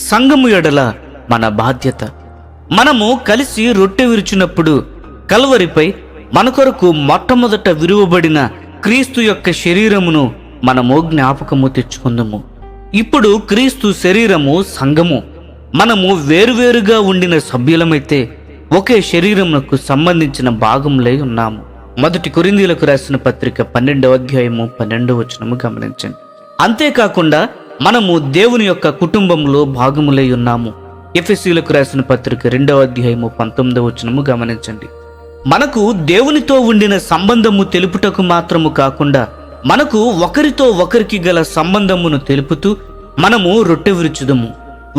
సంఘము ఎడల మన బాధ్యత. మనము కలిసి రొట్టె విరుచున్నప్పుడు కల్వరిపై మన కొరకు మొట్టమొదట విరువబడిన క్రీస్తు యొక్క శరీరమును మనము జ్ఞాపకము తెచ్చుకుందాము. ఇప్పుడు క్రీస్తు శరీరము సంఘము. మనము వేరువేరుగా ఉండిన సభ్యులమైతే ఒకే శరీరమునకు సంబంధించిన భాగములై ఉన్నాము. 1 కొరింథీయులకు రాసిన పత్రిక 12వ అధ్యాయము 12వ వచనము గమనించండి. అంతేకాకుండా మనము దేవుని యొక్క కుటుంబంలో భాగములై ఉన్నాము. ఎఫెసీయులకు రాసిన పత్రిక 2వ అధ్యాయము 19వ వచనము గమనించండి. మనకు దేవునితో ఉండిన సంబంధము తెలుపుటకు మాత్రము కాకుండా మనకు ఒకరితో ఒకరికి గల సంబంధమును తెలుపుతూ మనము రొట్టె విరుచుదము.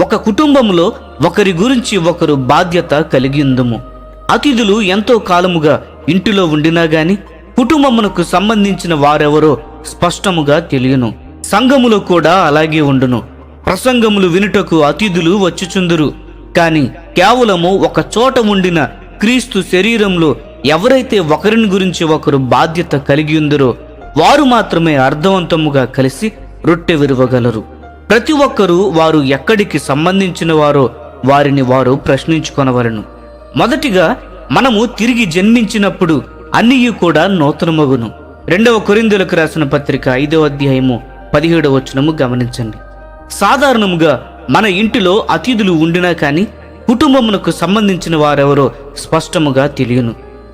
ఒక కుటుంబంలో ఒకరి గురించి ఒకరు బాధ్యత కలిగి ఉందము. అతిథులు ఎంతో కాలముగా ఇంటిలో ఉండినా గాని కుటుంబమునకు సంబంధించిన వారెవరో స్పష్టముగా తెలియను. సంఘములో కూడా అలాగే ఉండును. ప్రసంగములు వినుటకు అతిథులు వచ్చుచుందురు, కాని కేవలము ఒక చోట ఉండిన క్రీస్తు శరీరంలో ఎవరైతే ఒకరిని గురించి ఒకరు బాధ్యత కలిగి ఉందరో వారు మాత్రమే అర్థవంతముగా కలిసి రొట్టె విరువగలరు. ప్రతి ఒక్కరూ వారు ఎక్కడికి సంబంధించిన వారో వారిని వారు ప్రశ్నించుకొనవలెను. మొదటిగా మనము తిరిగి జన్మించినప్పుడు అన్నీ కూడా నూతనమగును. 2వ కొరింథీయులకు రాసిన పత్రిక 5వ అధ్యాయము 17వ వచనము గమనించండి. సాధారణముగా మన ఇంటిలో అతిథులు ఉండినా కానీ కుటుంబమునకు సంబంధించిన వారెవరో స్పష్టముగా తెలియను.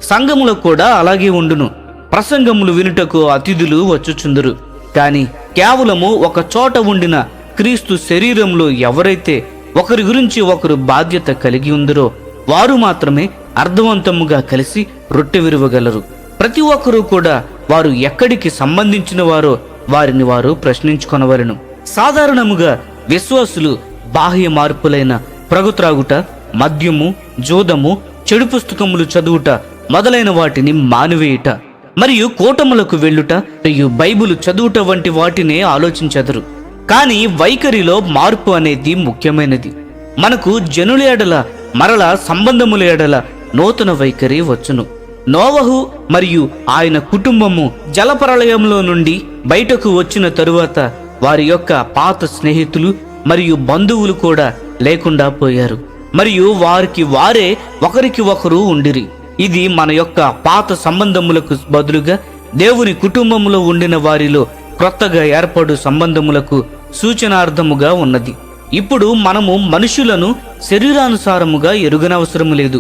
సంఘములో కూడా అలాగే ఉండును. ప్రసంగములు వినుటకు అతిథులు వచ్చుచుందురు, కానీ కేవలము ఒక చోట ఉండిన క్రీస్తు శరీరంలో ఎవరైతే ఒకరి గురించి ఒకరు బాధ్యత కలిగి ఉందరో వారు మాత్రమే అర్థవంతముగా కలిసి రొట్టె విరువగలరు. ప్రతి ఒక్కరూ కూడా వారు ఎక్కడికి సంబంధించిన వారో వారిని వారు ప్రశ్నించుకొనవలెను. సాధారణముగా విశ్వాసులు బాహ్య మార్పులైన ప్రగుత్రాగుట, మద్యము, జోదము, చెడు పుస్తకములు చదువుట మొదలైన వాటిని మానివేయుట మరియు కూటములకు వెళ్ళుట మరియు బైబిలు చదువుట వంటి వాటినే ఆలోచించెదరు. కానీ వైఖరిలో మార్పు అనేది ముఖ్యమైనది. మనకు జనుల ఎడల మరల సంబంధముల ఎడల నూతన వైఖరి వచ్చును. నోవహు మరియు ఆయన కుటుంబము జలప్రళయంలో నుండి బయటకు వచ్చిన తరువాత వారి యొక్క పాత స్నేహితులు మరియు బంధువులు కూడా లేకుండా పోయారు మరియు వారికి వారే ఒకరికి ఒకరు ఉండిరి. ఇది మన యొక్క పాత సంబంధములకు బదులుగా దేవుని కుటుంబములో ఉండిన వారిలో క్రొత్తగా ఏర్పడు సంబంధములకు సూచనార్థముగా ఉన్నది. ఇప్పుడు మనము మనుషులను శరీరానుసారముగా ఎరుగనవసరము లేదు.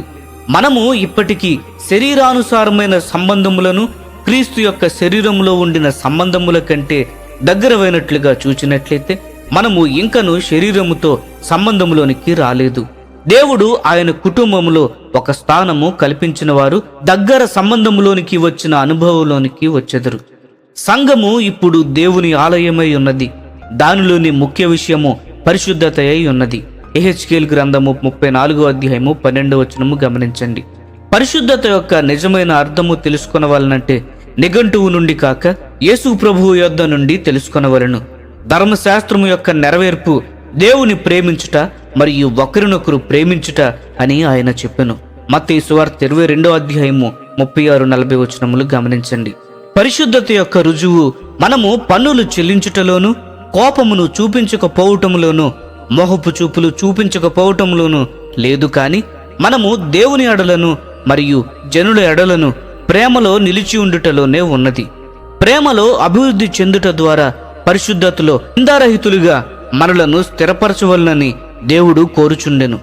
మనము ఇప్పటికీ శరీరానుసారమైన సంబంధములను క్రీస్తు యొక్క శరీరములో ఉండిన సంబంధముల కంటే దగ్గరవైనట్లుగా చూచినట్లయితే మనము ఇంకను శరీరముతో సంబంధములోనికి రాలేదు. దేవుడు ఆయన కుటుంబములో ఒక స్థానము కల్పించిన వారు దగ్గర సంబంధములోనికి వచ్చిన అనుభవంలోనికి వచ్చెదరు. సంఘము ఇప్పుడు దేవుని ఆలయమై ఉన్నది. దానిలోని ముఖ్య విషయము పరిశుద్ధత అయి ఉన్నది. ఎహెచ్కేల్ గ్రంథము 34వ అధ్యాయము 12వ వచనము గమనించండి. పరిశుద్ధత యొక్క నిజమైన అర్థము తెలుసుకొనవలనంటే నిఘంటువు నుండి కాక యేసు ప్రభువు యొద్ద నుండి తెలుసుకొనవలెను. ధర్మశాస్త్రము యొక్క నెరవేర్పు దేవుని ప్రేమించుట మరియు ఒకరినొకరు ప్రేమించుట అని ఆయన చెప్పెను. మత్తయి సువార్త 22వ అధ్యాయము 36-40 వచనములు గమనించండి. పరిశుద్ధత యొక్క రుజువు మనము పన్నులు చెల్లించుటలోను, కోపమును చూపించకపోవటములోను, మోహపు చూపులు చూపించకపోవటంలోనూ లేదు. కాని మనము దేవుని ఎడలను మరియు జనుల ఎడలను ప్రేమలో నిలిచి ఉండుటలోనే ఉన్నది. ప్రేమలో అభివృద్ధి చెందుట ద్వారా పరిశుద్ధతలో నిందారహితులుగా మనలను స్థిరపరచవలనని దేవుడు కోరుచుండెను.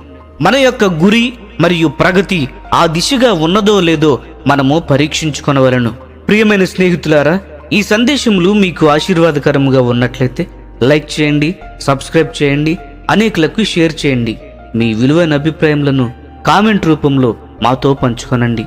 మన యొక్క గురి మరియు ప్రగతి ఆ దిశగా ఉన్నదో లేదో మనము పరీక్షించుకొనవలెను. ప్రియమైన స్నేహితులారా, ఈ సందేశములు మీకు ఆశీర్వాదకరముగా ఉన్నట్లయితే లైక్ చేయండి, సబ్స్క్రైబ్ చేయండి, అనేకులకు షేర్ చేయండి. మీ విలువైన అభిప్రాయములను కామెంట్ రూపంలో మాతో పంచుకొనండి.